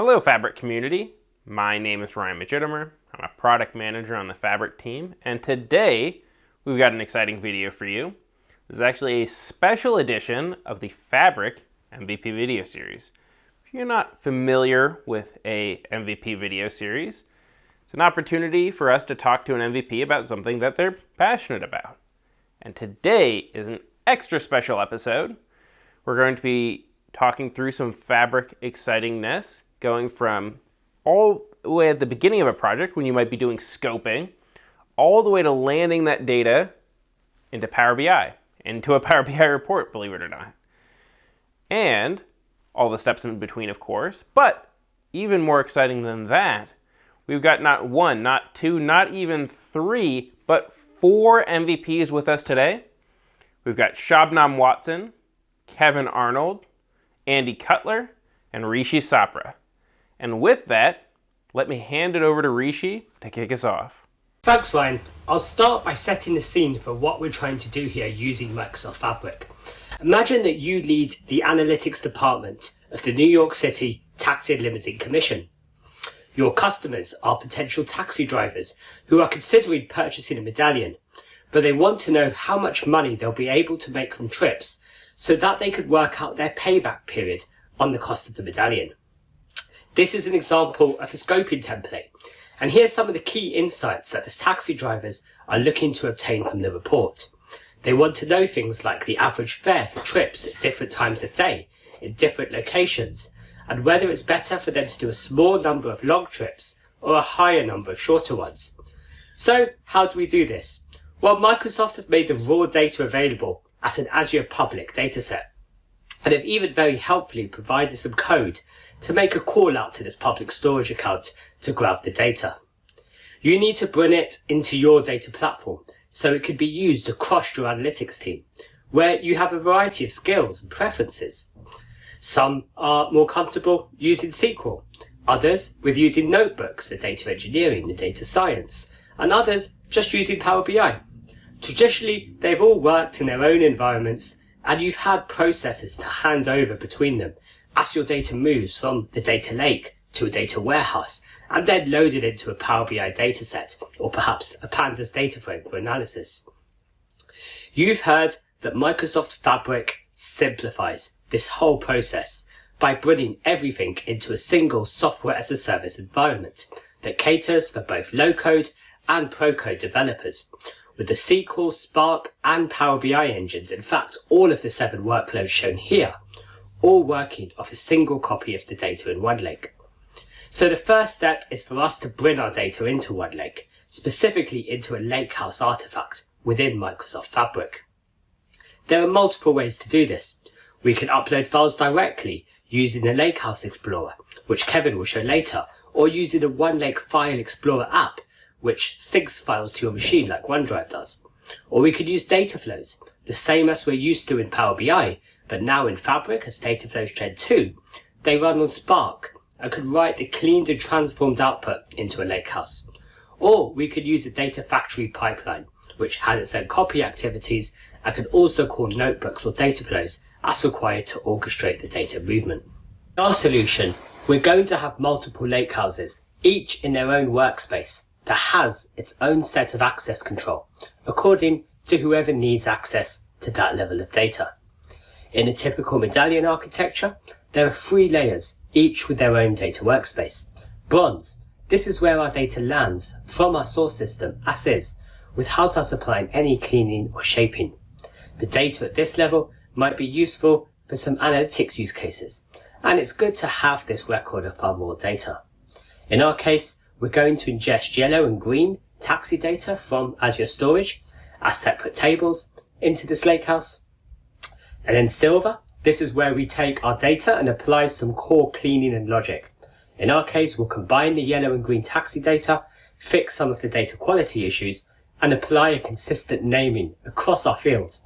Hello Fabric community, my name is Ryan Majitimer. I'm a product manager on the Fabric team, and today we've got an exciting video for you. This is actually a special edition of the Fabric MVP video series. If you're not familiar with a MVP video series, it's an opportunity for us to talk to an MVP about something that they're passionate about. And today is an extra special episode. We're going to be talking through some Fabric excitingness, going from all the way at the beginning of a project when you might be doing scoping, all the way to landing that data into Power BI, into a Power BI report, believe it or not. And all the steps in between, of course. But even more exciting than that, we've got not one, not two, not even three, but 4 MVPs with us today. We've got Shabnam Watson, Kevin Arnold, Andy Cutler, and Rishi Sapra. And with that, let me hand it over to Rishi to kick us off. Thanks, Ryan. I'll start by setting the scene for what we're trying to do here using Microsoft Fabric. Imagine that you lead the analytics department of the New York City Taxi and Limousine Commission. Your customers are potential taxi drivers who are considering purchasing a medallion, but they want to know how much money they'll be able to make from trips so that they could work out their payback period on the cost of the medallion. This is an example of a scoping template, and here's some of the key insights that the taxi drivers are looking to obtain from the report. They want to know things like the average fare for trips at different times of day, in different locations, and whether it's better for them to do a small number of long trips or a higher number of shorter ones. So, how do we do this? Well, Microsoft have made the raw data available as an Azure public dataset, and have even very helpfully provided some code to make a call out to this public storage account to grab the data. You need to bring it into your data platform so it can be used across your analytics team, where you have a variety of skills and preferences. Some are more comfortable using SQL, others with using notebooks for data engineering and data science, and others just using Power BI. Traditionally, they've all worked in their own environments, and you've had processes to hand over between them as your data moves from the data lake to a data warehouse and then loaded into a Power BI dataset or perhaps a Pandas data frame for analysis. You've heard that Microsoft Fabric simplifies this whole process by bringing everything into a single software as a service environment that caters for both low-code and pro-code developers, with the SQL, Spark and Power BI engines, in fact all of the 7 workloads shown here, all working off a single copy of the data in OneLake. So the first step is for us to bring our data into OneLake, specifically into a lakehouse artifact within Microsoft Fabric. There are multiple ways to do this. We can upload files directly using the Lakehouse Explorer, which Kevin will show later, or using the OneLake File Explorer app, which syncs files to your machine like OneDrive does. Or we could use data flows, the same as we're used to in Power BI, but now in Fabric as Data Flows Gen 2, they run on Spark and could write the cleaned and transformed output into a lakehouse. Or we could use a data factory pipeline, which has its own copy activities and can also call notebooks or data flows as required to orchestrate the data movement. In our solution, we're going to have multiple lakehouses, each in their own workspace, that has its own set of access control, according to whoever needs access to that level of data. In a typical medallion architecture, there are 3 layers, each with their own data workspace. Bronze, this is where our data lands from our source system as is, without us applying any cleaning or shaping. The data at this level might be useful for some analytics use cases, and it's good to have this record of our raw data. In our case, we're going to ingest yellow and green taxi data from Azure Storage as separate tables into this lakehouse. And then silver, this is where we take our data and apply some core cleaning and logic. In our case, we'll combine the yellow and green taxi data, fix some of the data quality issues, and apply a consistent naming across our fields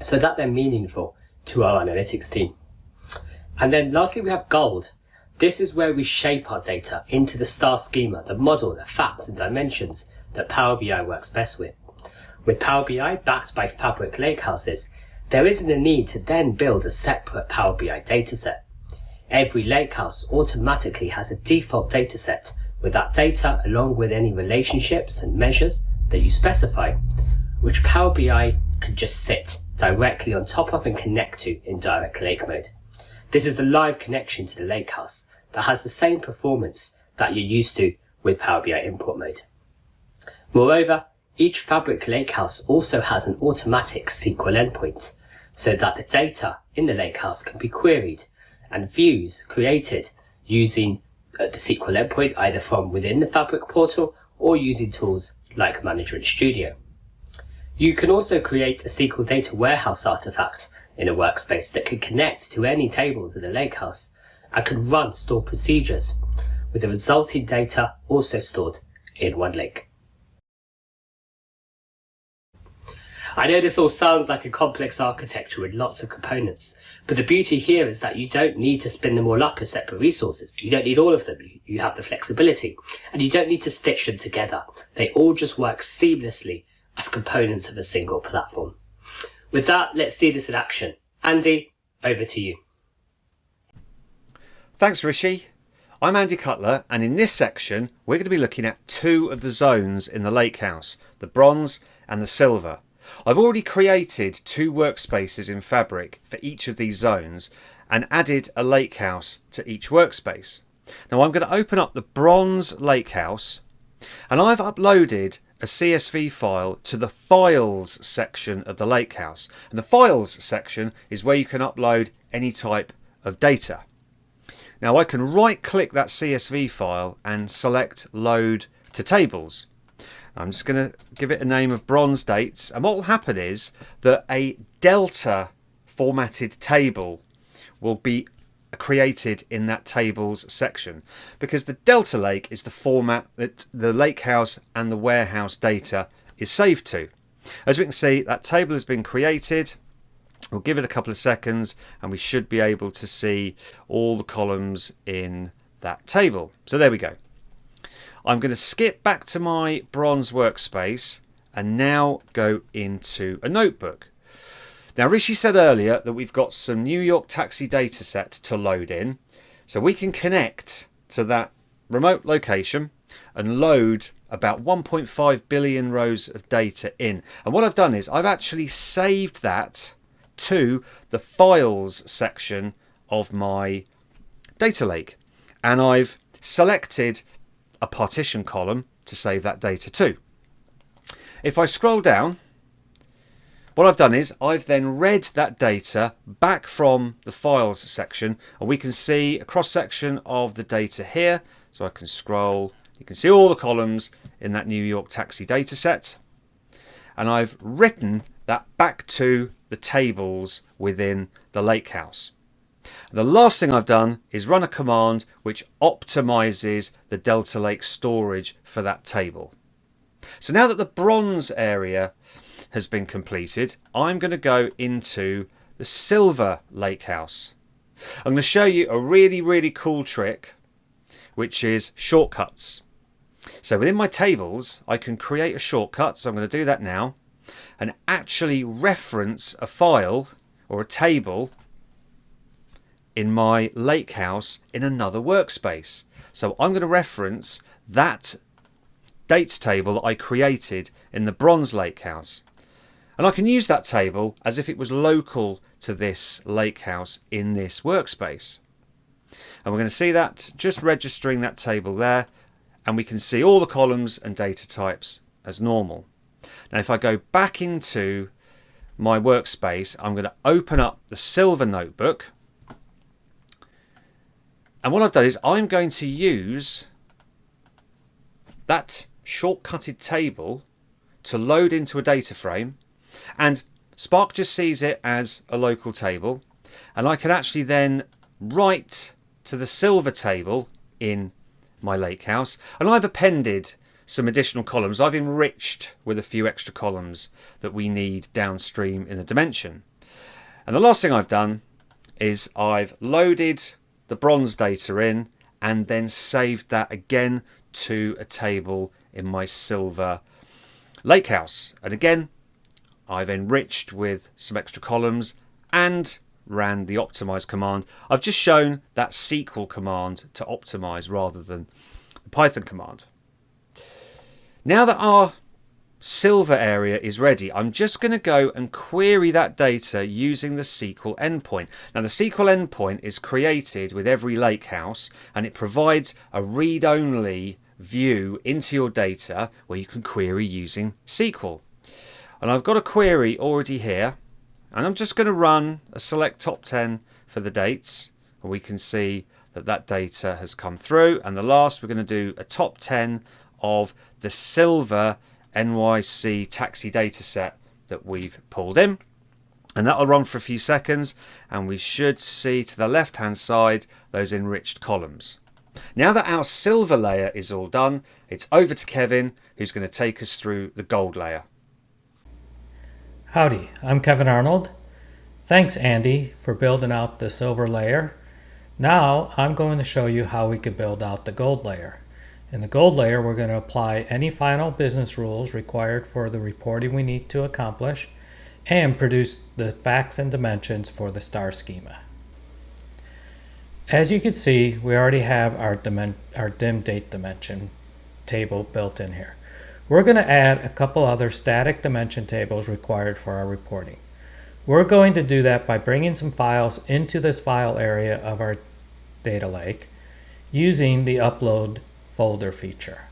so that they're meaningful to our analytics team. And then lastly, we have gold. This is where we shape our data into the star schema, the model, the facts and dimensions that Power BI works best with. With Power BI backed by Fabric lakehouses, there isn't a need to then build a separate Power BI dataset. every lakehouse automatically has a default dataset with that data along with any relationships and measures that you specify, which Power BI can just sit directly on top of and connect to in direct lake mode. This is a live connection to the lakehouse that has the same performance that you're used to with Power BI import mode. Moreover, each Fabric lakehouse also has an automatic SQL endpoint so that the data in the lakehouse can be queried and views created using the SQL endpoint either from within the Fabric portal or using tools like Management Studio. You can also create a SQL data warehouse artifact in a workspace that can connect to any tables in the lakehouse and can run stored procedures with the resulting data also stored in one lake. I know this all sounds like a complex architecture with lots of components, but the beauty here is that you don't need to spin them all up as separate resources. You don't need all of them. You have the flexibility, and you don't need to stitch them together. They all just work seamlessly as components of a single platform. With that, let's see this in action. Andy, over to you. Thanks, Rishi. I'm Andy Cutler, and in this section, we're going to be looking at two of the zones in the lakehouse, the bronze and the silver. I've already created two workspaces in Fabric for each of these zones and added a lakehouse to each workspace. Now I'm going to open up the bronze lakehouse, and I've uploaded a CSV file to the files section of the lakehouse. And the files section is where you can upload any type of data. Now I can right click that CSV file and select load to tables. I'm just going to give it a name of bronze dates, and what will happen is that a delta formatted table will be created in that tables section, because the delta lake is the format that the lakehouse and the warehouse data is saved to. As we can see, that table has been created. We'll give it a couple of seconds and we should be able to see all the columns in that table. So there we go. I'm going to skip back to my bronze workspace and now go into a notebook. Now Rishi said earlier that we've got some New York taxi data set to load in, so we can connect to that remote location and load about 1.5 billion rows of data in. And what I've done is I've actually saved that to the files section of my data lake, and I've selected a partition column to save that data to. If I scroll down, what I've done is I've then read that data back from the files section, and we can see a cross section of the data here. So I can scroll, you can see all the columns in that New York taxi data set, and I've written that back to the tables within the lakehouse. The last thing I've done is run a command which optimizes the Delta Lake storage for that table. So now that the bronze area has been completed, I'm going to go into the silver lakehouse. I'm going to show you a really cool trick, which is shortcuts. So within my tables, I can create a shortcut. So I'm going to do that now and actually reference a file or a table in my lakehouse in another workspace. So I'm going to reference that dates table that I created in the bronze lakehouse. And I can use that table as if it was local to this lakehouse in this workspace. And we're going to see that just registering that table there, and we can see all the columns and data types as normal. Now if I go back into my workspace, I'm going to open up the silver notebook. And what I've done is I'm going to use that shortcutted table to load into a data frame, and Spark just sees it as a local table, and I can actually then write to the silver table in my lakehouse, and I've appended some additional columns. I've enriched with a few extra columns that we need downstream in the dimension. And the last thing I've done is I've loaded the bronze data in and then saved that again to a table in my silver lakehouse. And again, I've enriched with some extra columns and ran the optimize command. I've just shown that SQL command to optimize rather than the Python command. Now that our silver area is ready, I'm just going to go and query that data using the SQL endpoint. Now the SQL endpoint is created with every lakehouse, and it provides a read-only view into your data where you can query using SQL. And I've got a query already here, and I'm just going to run a select top 10 for the dates, and we can see that that data has come through. And the last, we're going to do a top 10 of the silver NYC taxi data set that we've pulled in, and that'll run for a few seconds, and we should see to the left hand side those enriched columns. Now that our silver layer is all done, it's over to Kevin, who's going to take us through the gold layer. Howdy, I'm Kevin Arnold. Thanks Andy for building out the silver layer. Now I'm going to show you how we could build out the gold layer. In the gold layer, we're going to apply any final business rules required for the reporting we need to accomplish and produce the facts and dimensions for the star schema. As you can see, we already have our dim date dimension table built in here. We're going to add a couple other static dimension tables required for our reporting. We're going to do that by bringing some files into this file area of our data lake using the upload folder feature.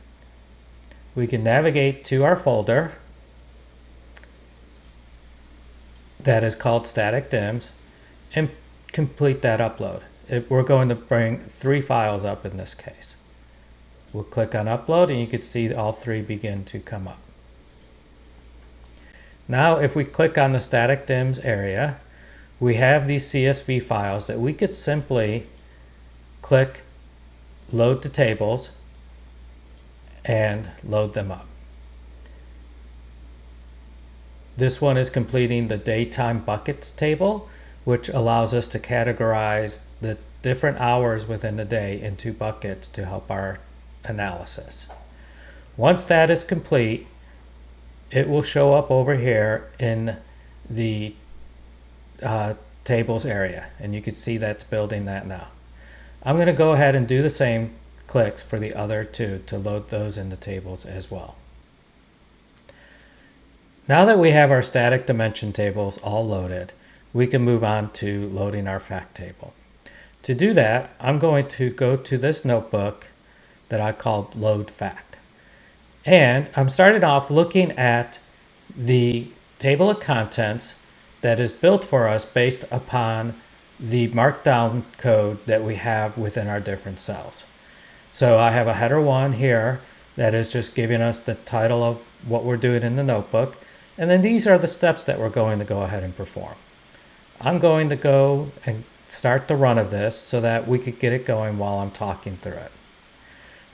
We can navigate to our folder that is called static dims and complete that upload. We're going to bring 3 files up in this case. We'll click on upload and you can see all 3 begin to come up. Now if we click on the static dims area, we have these CSV files that we could simply click load to tables and load them up. This one is completing the daytime buckets table, which allows us to categorize the different hours within the day into buckets to help our analysis. Once that is complete, it will show up over here in the tables area, and you can see that's building that now. I'm going to go ahead and do the same clicks for the other 2 to load those in the tables as well. Now that we have our static dimension tables all loaded, we can move on to loading our fact table. To do that, I'm going to go to this notebook that I called load fact. And I'm starting off looking at the table of contents that is built for us based upon the markdown code that we have within our different cells. So I have a header 1 here that is just giving us the title of what we're doing in the notebook. And then these are the steps that we're going to go ahead and perform. I'm going to go and start the run of this so that we could get it going while I'm talking through it.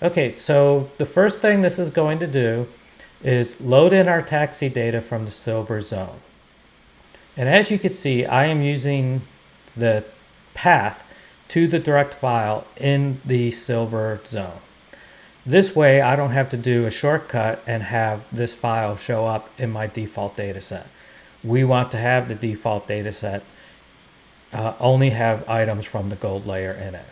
Okay, so the first thing this is going to do is load in our taxi data from the silver zone. And as you can see, I am using the path to the direct file in the silver zone. This way I don't have to do a shortcut and have this file show up in my default data set. We want to have the default data set only have items from the gold layer in it.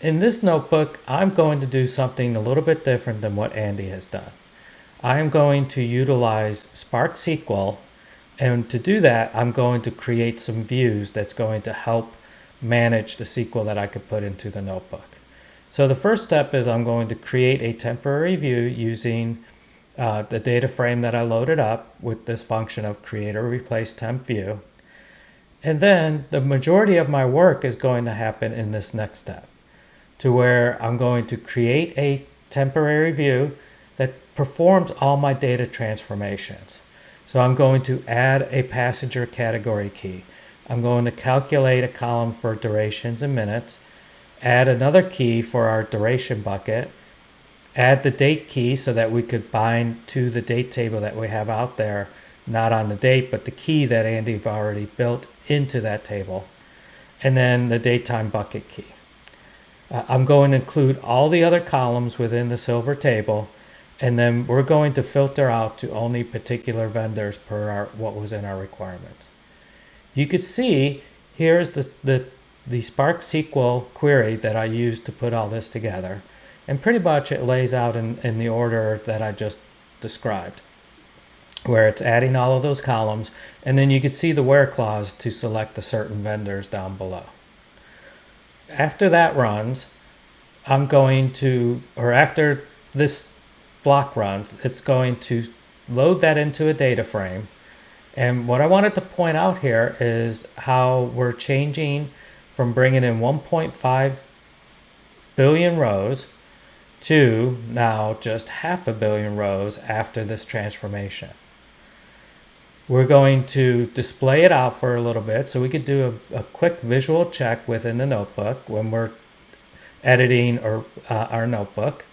In this notebook, I'm going to do something a little bit different than what Andy has done. I am going to utilize Spark SQL, and to do that, I'm going to create some views that's going to help manage the SQL that I could put into the notebook. So the first step is I'm going to create a temporary view using the data frame that I loaded up with this function of create or replace temp view. And then the majority of my work is going to happen in this next step, to where I'm going to create a temporary view that performs all my data transformations. So I'm going to add a passenger category key. I'm going to calculate a column for durations and minutes, add another key for our duration bucket, add the date key so that we could bind to the date table that we have out there, not on the date, but the key that Andy's already built into that table, and then the datetime bucket key. I'm going to include all the other columns within the silver table, and then we're going to filter out to only particular vendors per what was in our requirements. You could see here's the Spark SQL query that I used to put all this together. And pretty much it lays out in the order that I just described, where it's adding all of those columns, and then you can see the where clause to select the certain vendors down below. After that runs, after this block runs, it's going to load that into a data frame. And what I wanted to point out here is how we're changing from bringing in 1.5 billion rows to now just 500 million rows after this transformation. We're going to display it out for a little bit so we could do a quick visual check within the notebook when we're editing our notebook.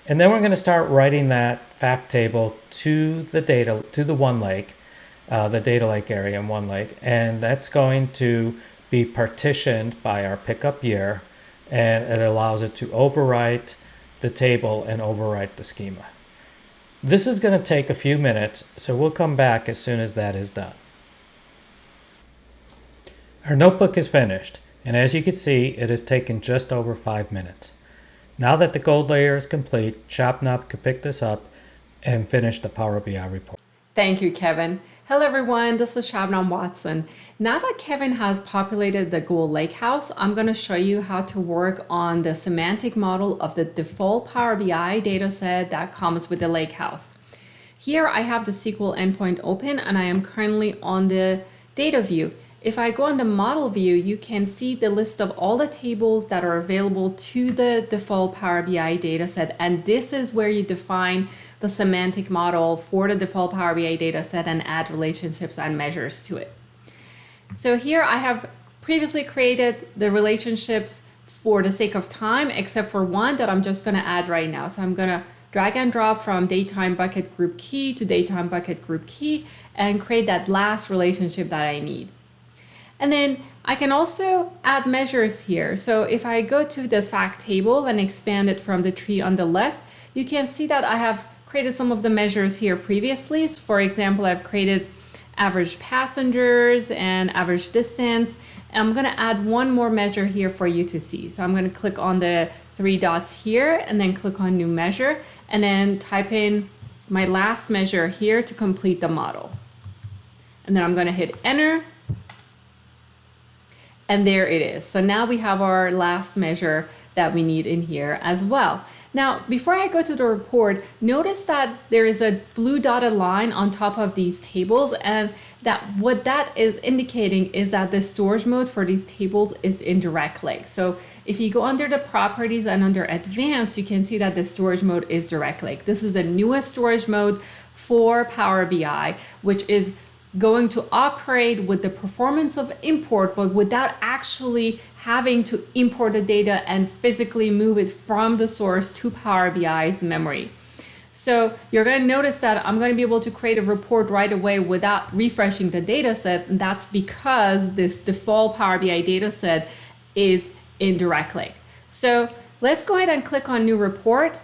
And then we're going to start writing that fact table to the data lake, the data lake area in OneLake. And that's going to be partitioned by our pickup year, and it allows it to overwrite the table and overwrite the schema. This is going to take a few minutes, so we'll come back as soon as that is done. Our notebook is finished, and as you can see, it has taken just over 5 minutes. Now that the gold layer is complete, Shabnam can pick this up and finish the Power BI report. Thank you, Kevin. Hello everyone, this is Shabnam Watson. Now that Kevin has populated the Google Lakehouse, I'm going to show you how to work on the semantic model of the default Power BI dataset that comes with the Lakehouse. Here I have the SQL endpoint open and I am currently on the data view. If I go on the model view, you can see the list of all the tables that are available to the default Power BI dataset, and this is where you define the semantic model for the default Power BI dataset and add relationships and measures to it. So here I have previously created the relationships for the sake of time, except for one that I'm just going to add right now. So I'm going to drag and drop from datetime bucket group key to datetime bucket group key and create that last relationship that I need. And then I can also add measures here. So if I go to the fact table and expand it from the tree on the left, you can see that I have created some of the measures here previously. For example, I've created average passengers and average distance. And I'm going to add one more measure here for you to see. So I'm going to click on the 3 dots here and then click on new measure and then type in my last measure here to complete the model. And then I'm going to hit enter. And there it is. So now we have our last measure that we need in here as well. Now, before I go to the report, notice that there is a blue dotted line on top of these tables, and that what that is indicating is that the storage mode for these tables is in direct lake. So if you go under the properties and under advanced, you can see that the storage mode is direct lake. This is the newest storage mode for Power BI, which is going to operate with the performance of import, but without actually having to import the data and physically move it from the source to Power BI's memory. So you're going to notice that I'm going to be able to create a report right away without refreshing the data set. And that's because this default Power BI data set is in direct lake. So let's go ahead and click on new report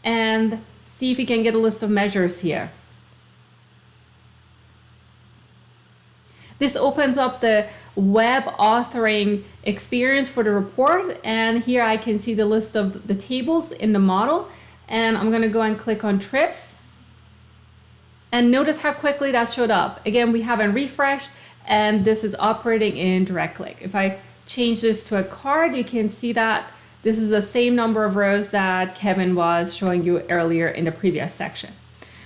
and see if we can get a list of measures here. This opens up the web authoring experience for the report, and here I can see the list of the tables in the model, and I'm going to go and click on trips, and notice how quickly that showed up. Again, we haven't refreshed, and this is operating in direct lake. If I change this to a card, you can see that this is the same number of rows that Kevin was showing you earlier in the previous section.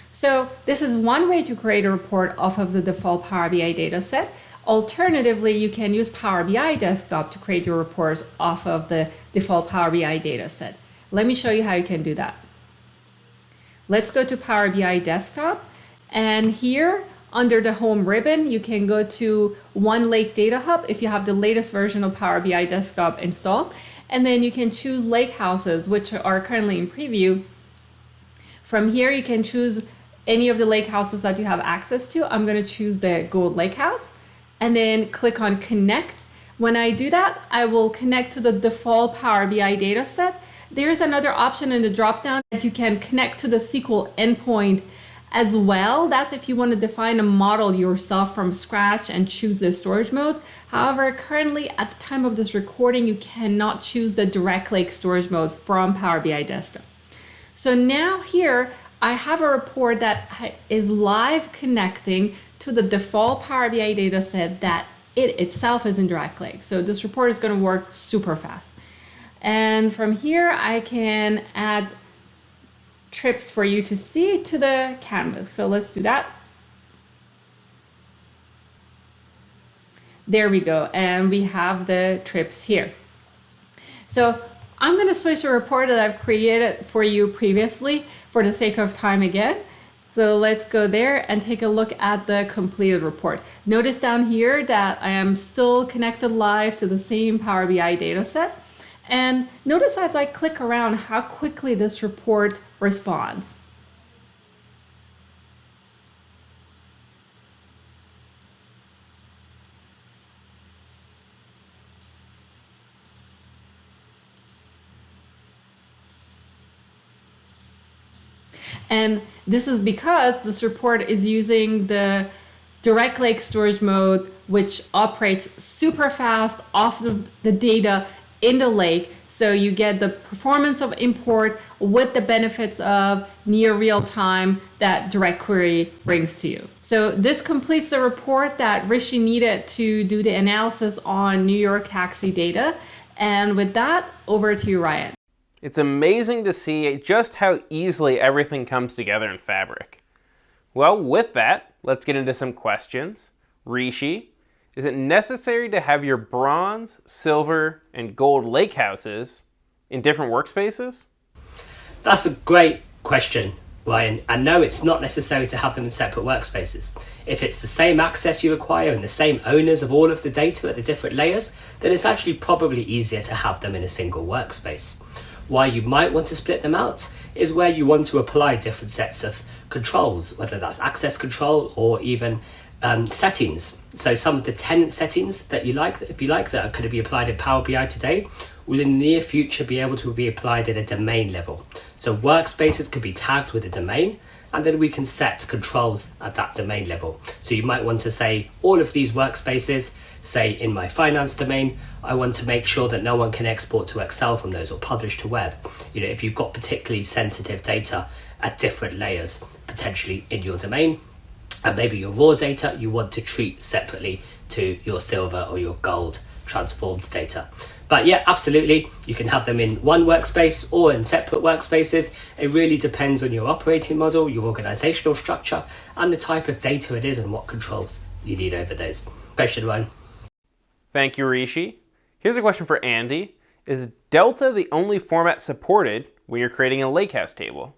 So this is one way to create a report off of the default Power BI dataset. Alternatively, you can use Power BI Desktop to create your reports off of the default Power BI dataset. Let me show you how you can do that. Let's go to Power BI Desktop, and here under the home ribbon, you can go to OneLake Data Hub if you have the latest version of Power BI Desktop installed, and then you can choose lakehouses, which are currently in preview. From here, you can choose any of the lake houses that you have access to. I'm going to choose the Gold Lake House and then click on connect. When I do that, I will connect to the default Power BI dataset. There's another option in the dropdown that you can connect to the SQL endpoint As well, that's if you want to define a model yourself from scratch and choose the storage mode. However, currently at the time of this recording, you cannot choose the Direct Lake storage mode from Power BI Desktop. So now here, I have a report that is live connecting to the default Power BI dataset that it itself is in Direct Lake. So this report is going to work super fast. And from here, I can add trips for you to see to the canvas. So let's do that. There we go. And we have the trips here. So I'm going to switch a report that I've created for you previously for the sake of time again. So let's go there and take a look at the completed report. Notice down here that I am still connected live to the same Power BI dataset. And notice as I click around how quickly this report responds. And this is because this report is using the Direct Lake storage mode, which operates super fast off of the data in the lake. So you get the performance of import with the benefits of near real time that Direct Query brings to you. So this completes the report that Rishi needed to do the analysis on New York taxi data. And with that, over to you, Ryan. It's amazing to see just how easily everything comes together in Fabric. Well, with that, let's get into some questions. Rishi, is it necessary to have your bronze, silver, and gold lake houses in different workspaces? That's a great question, Ryan. And no, it's not necessary to have them in separate workspaces. If it's the same access you require and the same owners of all of the data at the different layers, then it's actually probably easier to have them in a single workspace. Why you might want to split them out is where you want to apply different sets of controls, whether that's access control or even settings. So some of the tenant settings that you like, if you like, that are going to be applied in Power BI today, will in the near future be able to be applied at a domain level. So workspaces could be tagged with a domain, and then we can set controls at that domain level. So you might want to say all of these workspaces, say in my finance domain, I want to make sure that no one can export to Excel from those or publish to web. You know, if you've got particularly sensitive data at different layers, potentially in your domain, and maybe your raw data you want to treat separately to your silver or your gold transformed data. But yeah, absolutely, you can have them in one workspace or in separate workspaces. It really depends on your operating model, your organizational structure, and the type of data it is and what controls you need over those. Question one. Thank you, Rishi. Here's a question for Andy. Is Delta the only format supported when you're creating a lakehouse table?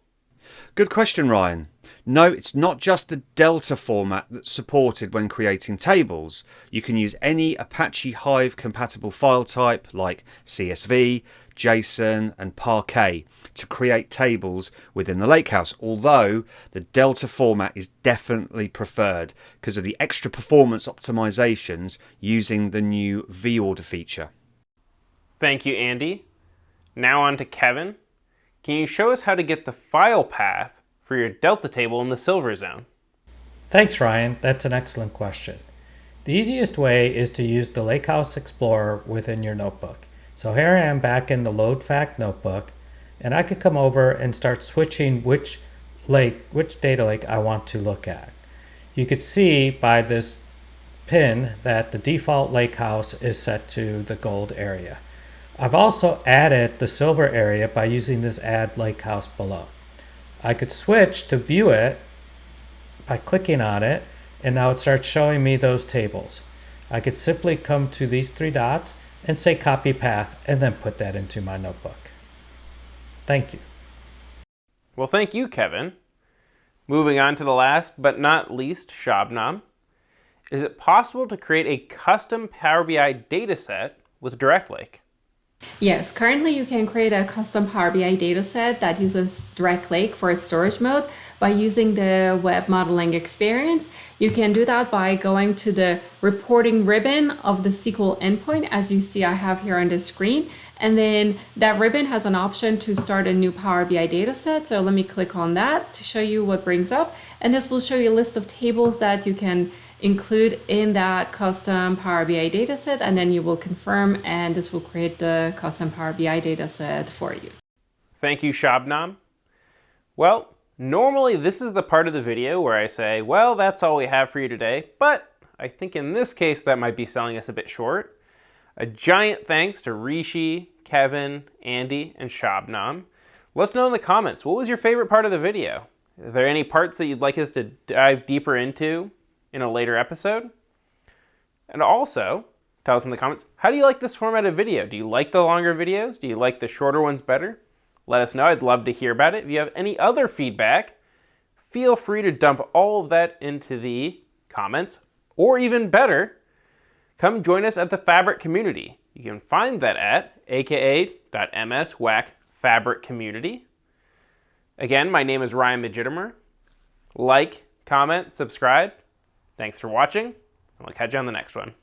Good question, Ryan. No, it's not just the Delta format that's supported when creating tables. You can use any Apache Hive compatible file type like CSV, JSON and Parquet to create tables within the Lakehouse, although the Delta format is definitely preferred because of the extra performance optimizations using the new vOrder feature. Thank you, Andy. Now on to Kevin. Can you show us how to get the file path for your Delta table in the Silver zone? Thanks, Ryan. That's an excellent question. The easiest way is to use the Lakehouse Explorer within your notebook. So here I am back in the Load Fact notebook, and I could come over and start switching which data lake I want to look at. You could see by this pin that the default Lakehouse is set to the gold area. I've also added the silver area by using this Add Lakehouse below. I could switch to view it by clicking on it, and now it starts showing me those tables. I could simply come to these three dots and say copy path and then put that into my notebook. Thank you. Well, thank you, Kevin. Moving on to the last but not least, Shabnam. Is it possible to create a custom Power BI dataset with Direct Lake? Yes, currently you can create a custom Power BI dataset that uses Direct Lake for its storage mode, by using the web modeling experience. You can do that by going to the reporting ribbon of the SQL endpoint, as you see I have here on the screen. And then that ribbon has an option to start a new Power BI dataset. So let me click on that to show you what brings up. And this will show you a list of tables that you can include in that custom Power BI dataset, and then you will confirm, and this will create the custom Power BI dataset for you. Thank you, Shabnam. Well, normally this is the part of the video where I say, well, that's all we have for you today, but I think in this case that might be selling us a bit short. A giant thanks to Rishi, Kevin, Andy, and Shabnam. Let us know in the comments, what was your favorite part of the video? Are there any parts that you'd like us to dive deeper into in a later episode? And also, tell us in the comments, how do you like this format of video? Do you like the longer videos? Do you like the shorter ones better? Let us know. I'd love to hear about it. If you have any other feedback, feel free to dump all of that into the comments. Or even better, come join us at the Fabric community. You can find that at aka.ms/fabric-community. Again, my name is Ryan Majitimer. Like, comment, subscribe. Thanks for watching, and we'll catch you on the next one.